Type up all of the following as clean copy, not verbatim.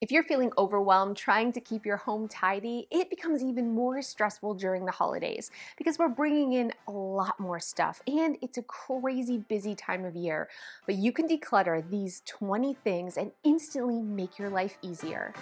If you're feeling overwhelmed trying to keep your home tidy, it becomes even more stressful during the holidays because we're bringing in a lot more stuff and it's a crazy busy time of year. But you can declutter these 20 things and instantly make your life easier.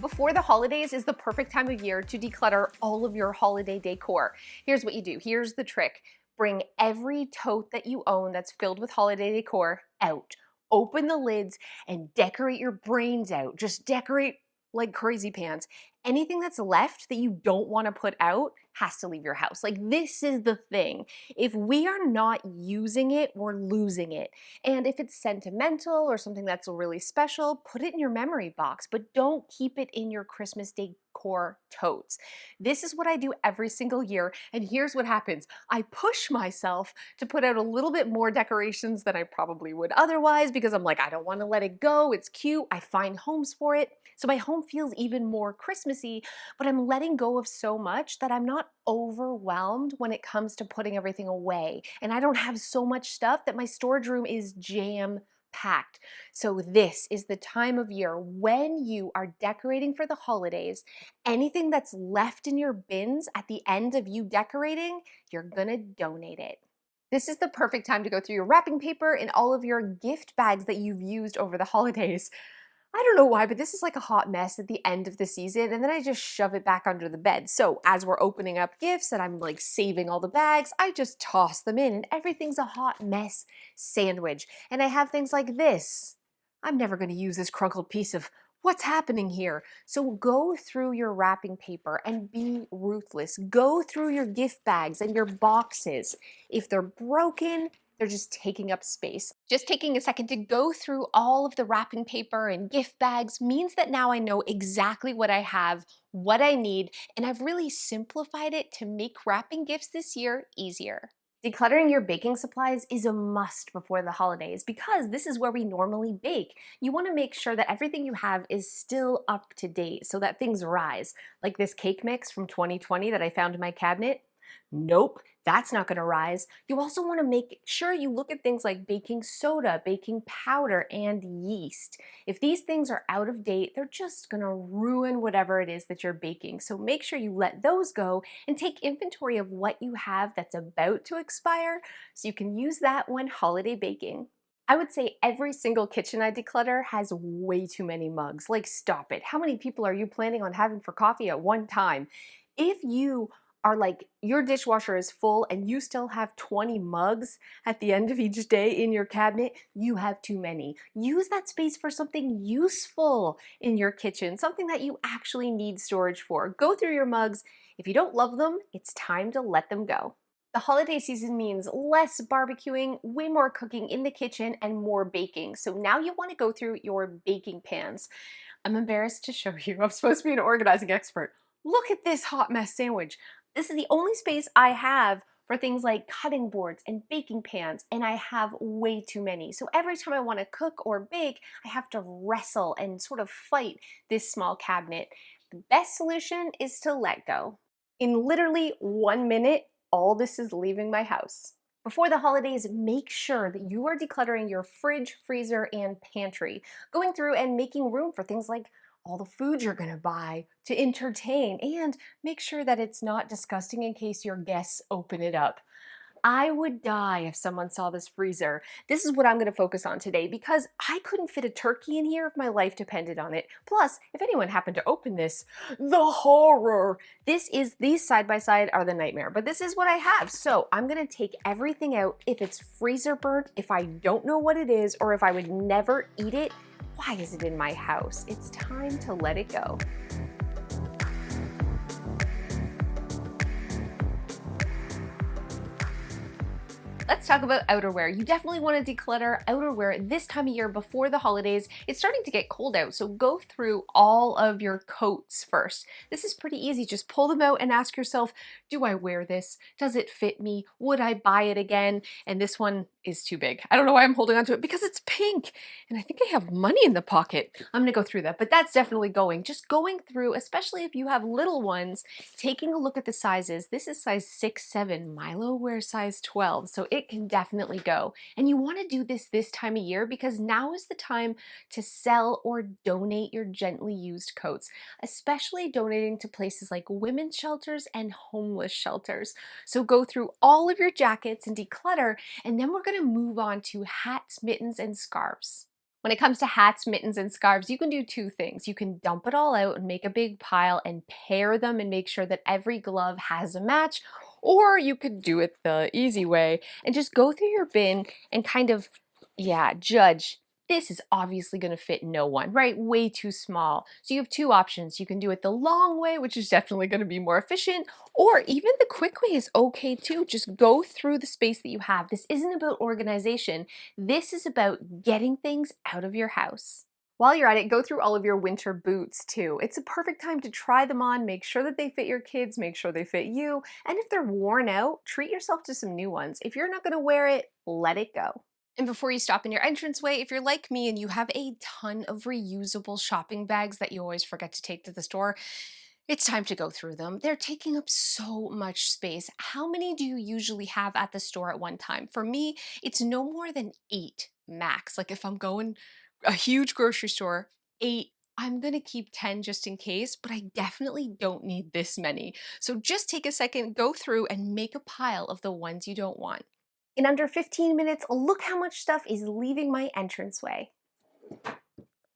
Before the holidays is the perfect time of year to declutter all of your holiday decor. Here's what you do. Here's the trick. Bring every tote that you own that's filled with holiday decor out. Open the lids and decorate your brains out. Just decorate like crazy pants. Anything that's left that you don't want to put out has to leave your house. Like, this is the thing. If we are not using it, we're losing it. And if it's sentimental or something that's really special, put it in your memory box, but don't keep it in your Christmas decor totes. This is what I do every single year, and here's what happens. I push myself to put out a little bit more decorations than I probably would otherwise because I'm like, I don't want to let it go. It's cute. I find homes for it. So my home feels even more Christmassy, but I'm letting go of so much that I'm not overwhelmed when it comes to putting everything away. And I don't have so much stuff that my storage room is jam-packed. So this is the time of year when you are decorating for the holidays. Anything that's left in your bins at the end of you decorating, you're gonna donate it. This is the perfect time to go through your wrapping paper and all of your gift bags that you've used over the holidays. I don't know why, but this is like a hot mess at the end of the season, and then I just shove it back under the bed. So as we're opening up gifts and I'm like saving all the bags, I just toss them in and everything's a hot mess sandwich. And I have things like this. I'm never going to use this crumpled piece of what's happening here. So go through your wrapping paper and be ruthless. Go through your gift bags and your boxes. If they're broken, they're just taking up space. Just taking a second to go through all of the wrapping paper and gift bags means that now I know exactly what I have, what I need, and I've really simplified it to make wrapping gifts this year easier. Decluttering your baking supplies is a must before the holidays because this is where we normally bake. You want to make sure that everything you have is still up to date so that things rise. Like this cake mix from 2020 that I found in my cabinet. Nope, that's not going to rise. You also want to make sure you look at things like baking soda, baking powder, and yeast. If these things are out of date, they're just going to ruin whatever it is that you're baking. So make sure you let those go and take inventory of what you have that's about to expire so you can use that when holiday baking. I would say every single kitchen I declutter has way too many mugs. Like, stop it. How many people are you planning on having for coffee at one time? If you are like, your dishwasher is full and you still have 20 mugs at the end of each day in your cabinet, you have too many. Use that space for something useful in your kitchen, something that you actually need storage for. Go through your mugs. If you don't love them, it's time to let them go. The holiday season means less barbecuing, way more cooking in the kitchen, and more baking. So now you want to go through your baking pans. I'm embarrassed to show you. I'm supposed to be an organizing expert. Look at this hot mess sandwich. This is the only space I have for things like cutting boards and baking pans, and I have way too many. So every time I want to cook or bake, I have to wrestle and sort of fight this small cabinet. The best solution is to let go. In literally 1 minute, all this is leaving my house. Before the holidays, make sure that you are decluttering your fridge, freezer, and pantry, going through and making room for things like all the food you're gonna buy to entertain, and make sure that it's not disgusting in case your guests open it up. I would die if someone saw this freezer. This is what I'm gonna focus on today because I couldn't fit a turkey in here if my life depended on it. Plus, if anyone happened to open this, the horror. These side by side are the nightmare, but this is what I have. So I'm gonna take everything out. If it's freezer burnt, if I don't know what it is, or if I would never eat it, why is it in my house? It's time to let it go. Let's talk about outerwear. You definitely want to declutter outerwear this time of year before the holidays. It's starting to get cold out, so go through all of your coats first. This is pretty easy. Just pull them out and ask yourself, do I wear this? Does it fit me? Would I buy it again? And this one is too big. I don't know why I'm holding on to it, because it's pink and I think I have money in the pocket. I'm gonna go through that, but that's definitely going. Just going through, especially if you have little ones, taking a look at the sizes. This is size 6-7. Milo wears size 12, so it can definitely go. And you wanna do this time of year because now is the time to sell or donate your gently used coats, especially donating to places like women's shelters and homeless shelters. So go through all of your jackets and declutter, and then we're gonna move on to hats, mittens, and scarves. When it comes to hats, mittens, and scarves, you can do two things. You can dump it all out and make a big pile and pair them and make sure that every glove has a match, or you could do it the easy way and just go through your bin and kind of, judge. This is obviously going to fit no one, right? Way too small. So you have two options. You can do it the long way, which is definitely going to be more efficient, or even the quick way is okay too. Just go through the space that you have. This isn't about organization. This is about getting things out of your house. While you're at it, go through all of your winter boots too. It's a perfect time to try them on, make sure that they fit your kids, make sure they fit you, and if they're worn out, treat yourself to some new ones. If you're not going to wear it, let it go. And before you stop in your entranceway, if you're like me and you have a ton of reusable shopping bags that you always forget to take to the store, it's time to go through them. They're taking up so much space. How many do you usually have at the store at one time? For me, it's no more than 8 max. Like if I'm going a huge grocery store, 8. I'm gonna keep 10 just in case, but I definitely don't need this many. So just take a second, go through and make a pile of the ones you don't want. In under 15 minutes, look how much stuff is leaving my entranceway.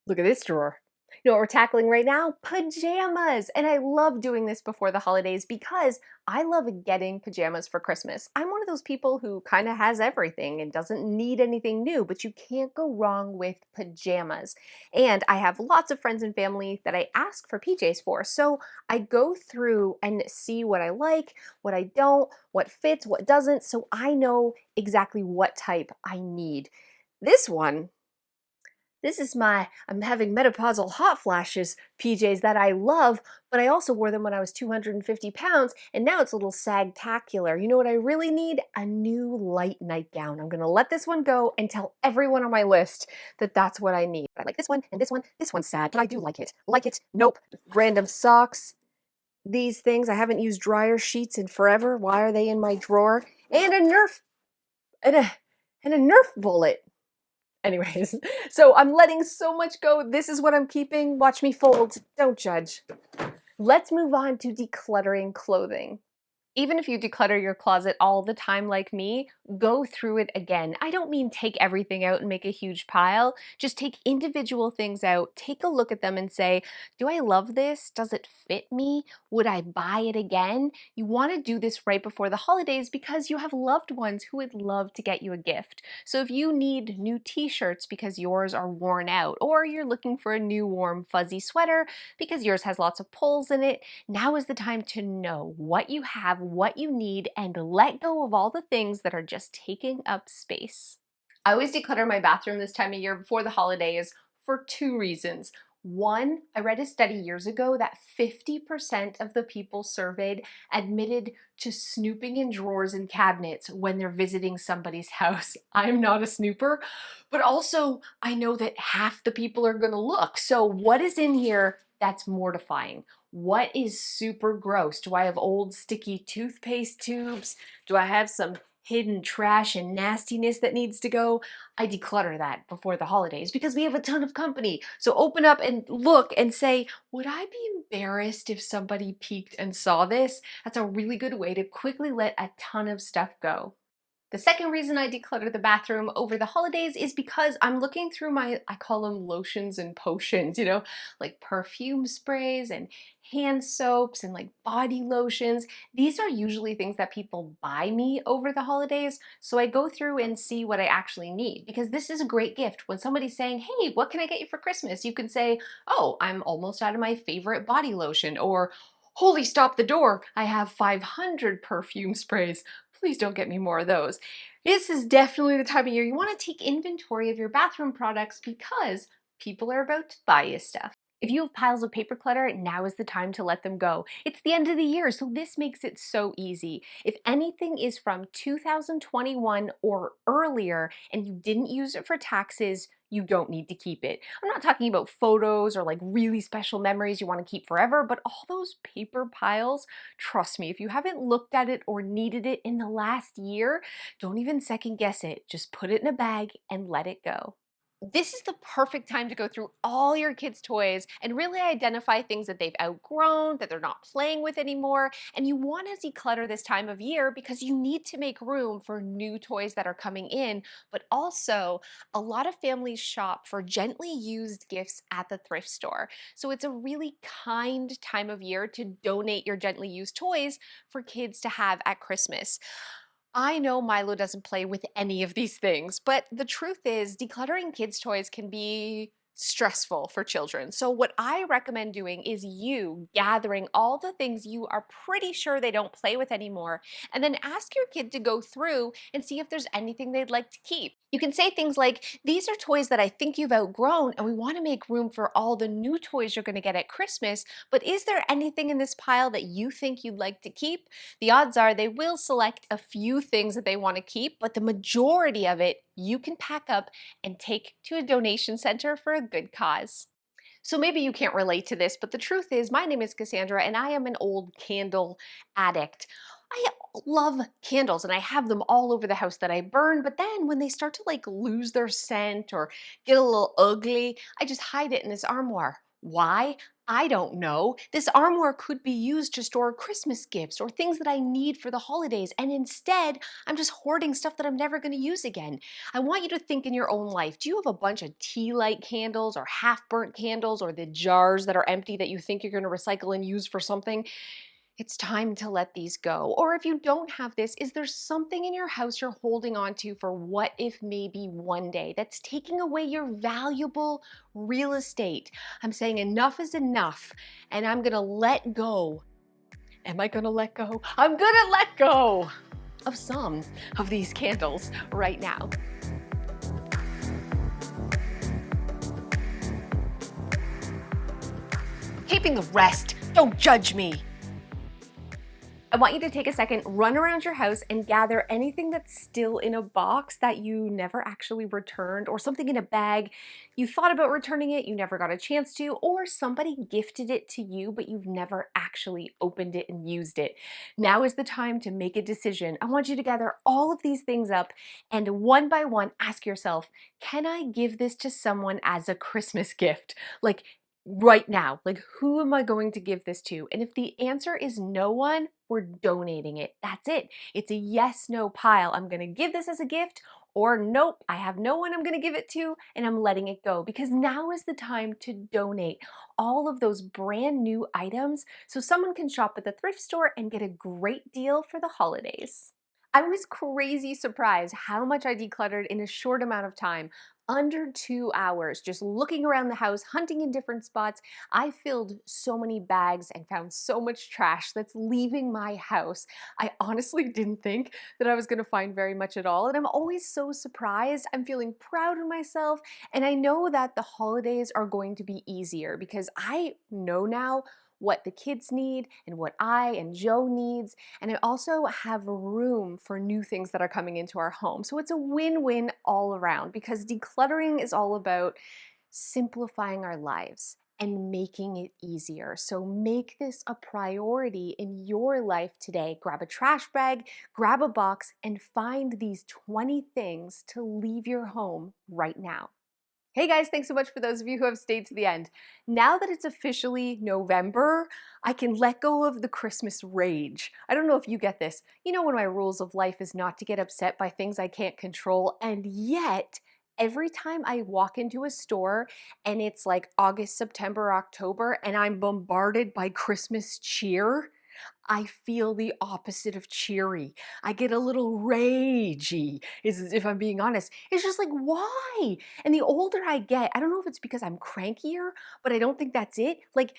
Look at this drawer. You know what we're tackling right now? Pajamas! And I love doing this before the holidays because I love getting pajamas for Christmas. I'm one of those people who kind of has everything and doesn't need anything new, but you can't go wrong with pajamas. And I have lots of friends and family that I ask for PJs for. So I go through and see what I like, what I don't, what fits, what doesn't, so I know exactly what type I need. This one, this is my I'm having menopausal hot flashes PJs that I love, but I also wore them when I was 250 pounds, and now it's a little sagtacular. You know what I really need? A new light nightgown. I'm gonna let this one go and tell everyone on my list that that's what I need. I like this one and this one. This one's sad, but I do like it. Like it? Nope. Random socks. These things, I haven't used dryer sheets in forever. Why are they in my drawer? And a Nerf, and a Nerf bullet. Anyways, so I'm letting so much go. This is what I'm keeping. Watch me fold. Don't judge. Let's move on to decluttering clothing. Even if you declutter your closet all the time like me, go through it again. I don't mean take everything out and make a huge pile. Just take individual things out, take a look at them and say, do I love this? Does it fit me? Would I buy it again? You want to do this right before the holidays because you have loved ones who would love to get you a gift. So if you need new t-shirts because yours are worn out, or you're looking for a new warm fuzzy sweater because yours has lots of pulls in it, now is the time to know what you have, what you need, and let go of all the things that are just taking up space. I always declutter my bathroom this time of year before the holidays for 2 reasons. One, I read a study years ago that 50% of the people surveyed admitted to snooping in drawers and cabinets when they're visiting somebody's house. I'm not a snooper, but also I know that half the people are gonna look. So what is in here that's mortifying? What is super gross? Do I have old sticky toothpaste tubes? Do I have some hidden trash and nastiness that needs to go? I declutter that before the holidays because we have a ton of company. So open up and look and say, would I be embarrassed if somebody peeked and saw this? That's a really good way to quickly let a ton of stuff go. The second reason I declutter the bathroom over the holidays is because I'm looking through my, I call them lotions and potions, you know, like perfume sprays and hand soaps and like body lotions. These are usually things that people buy me over the holidays. So I go through and see what I actually need because this is a great gift. When somebody's saying, hey, what can I get you for Christmas? You can say, oh, I'm almost out of my favorite body lotion, or holy, stop the door. I have 500 perfume sprays. Please don't get me more of those. This is definitely the time of year you want to take inventory of your bathroom products because people are about to buy you stuff. If you have piles of paper clutter, now is the time to let them go. It's the end of the year, so this makes it so easy. If anything is from 2021 or earlier and you didn't use it for taxes, you don't need to keep it. I'm not talking about photos or like really special memories you want to keep forever, but all those paper piles, trust me, if you haven't looked at it or needed it in the last year, don't even second guess it. Just put it in a bag and let it go. This is the perfect time to go through all your kids' toys and really identify things that they've outgrown, that they're not playing with anymore. And you want to declutter this time of year because you need to make room for new toys that are coming in. But also, a lot of families shop for gently used gifts at the thrift store. So it's a really kind time of year to donate your gently used toys for kids to have at Christmas. I know Milo doesn't play with any of these things, but the truth is, decluttering kids' toys can be stressful for children. So, what I recommend doing is you gathering all the things you are pretty sure they don't play with anymore, and then ask your kid to go through and see if there's anything they'd like to keep. You can say things like, "These are toys that I think you've outgrown, and we want to make room for all the new toys you're going to get at Christmas, but is there anything in this pile that you think you'd like to keep?" The odds are they will select a few things that they want to keep, but the majority of it you can pack up and take to a donation center for a good cause. So maybe you can't relate to this, but the truth is, my name is Cassandra and I am an old candle addict. I love candles and I have them all over the house that I burn, but then when they start to like lose their scent or get a little ugly, I just hide it in this armoire. Why? I don't know. This armoire could be used to store Christmas gifts or things that I need for the holidays, and instead, I'm just hoarding stuff that I'm never going to use again. I want you to think in your own life. Do you have a bunch of tea light candles or half burnt candles or the jars that are empty that you think you're going to recycle and use for something? It's time to let these go. Or if you don't have this, is there something in your house you're holding on to for what if maybe one day that's taking away your valuable real estate? I'm saying enough is enough and I'm going to let go. Am I going to let go? I'm going to let go of some of these candles right now. Keeping the rest. Don't judge me. I want you to take a second, run around your house and gather anything that's still in a box that you never actually returned, or something in a bag. You thought about returning it, you never got a chance to, or somebody gifted it to you, but you've never actually opened it and used it. Now is the time to make a decision. I want you to gather all of these things up and one by one ask yourself, can I give this to someone as a Christmas gift? Like, right now, like who am I going to give this to? And if the answer is no one, we're donating it. That's it. It's a yes no pile. I'm going to give this as a gift, or nope, I have no one I'm going to give it to and I'm letting it go, because now is the time to donate all of those brand new items so someone can shop at the thrift store and get a great deal for the holidays. I was crazy surprised how much I decluttered in a short amount of time. Under 2 hours, just looking around the house, hunting in different spots. I filled so many bags and found so much trash that's leaving my house. I honestly didn't think that I was gonna find very much at all, and I'm always so surprised. I'm feeling proud of myself, and I know that the holidays are going to be easier because I know now what the kids need and what I and Joe needs. And I also have room for new things that are coming into our home. So it's a win-win all around, because decluttering is all about simplifying our lives and making it easier. So make this a priority in your life today. Grab a trash bag, grab a box, and find these 20 things to leave your home right now. Hey guys, thanks so much for those of you who have stayed to the end. Now that it's officially November, I can let go of the Christmas rage. I don't know if you get this. You know, one of my rules of life is not to get upset by things I can't control, and yet every time I walk into a store and it's like August, September, October, and I'm bombarded by Christmas cheer, I feel the opposite of cheery. I get a little ragey, if I'm being honest. It's just like, why? And the older I get, I don't know if it's because I'm crankier, but I don't think that's it. Like,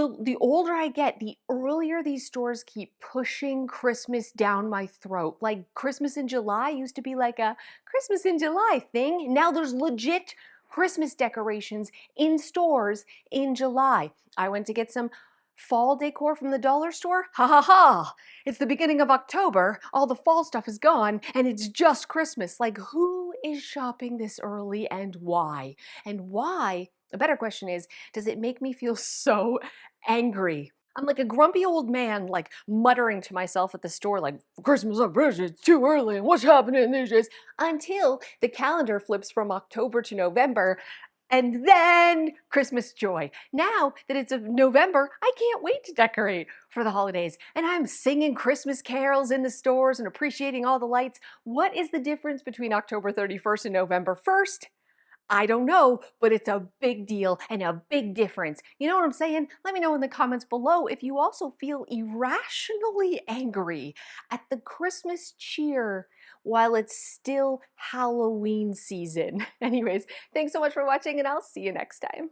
The older I get, the earlier these stores keep pushing Christmas down my throat. Like Christmas in July used to be like a Christmas in July thing. Now there's legit Christmas decorations in stores in July. I went to get some fall decor from the dollar store. Ha ha ha! It's the beginning of October, all the fall stuff is gone, and it's just Christmas. Like, who is shopping this early and why? And why? A better question is, does it make me feel so angry? I'm like a grumpy old man, like muttering to myself at the store, like, Christmas is too early, and what's happening these days? Until the calendar flips from October to November, and then Christmas joy. Now that it's of November, I can't wait to decorate for the holidays. And I'm singing Christmas carols in the stores and appreciating all the lights. What is the difference between October 31st and November 1st? I don't know, but it's a big deal and a big difference. You know what I'm saying? Let me know in the comments below if you also feel irrationally angry at the Christmas cheer while it's still Halloween season. Anyways, thanks so much for watching and I'll see you next time.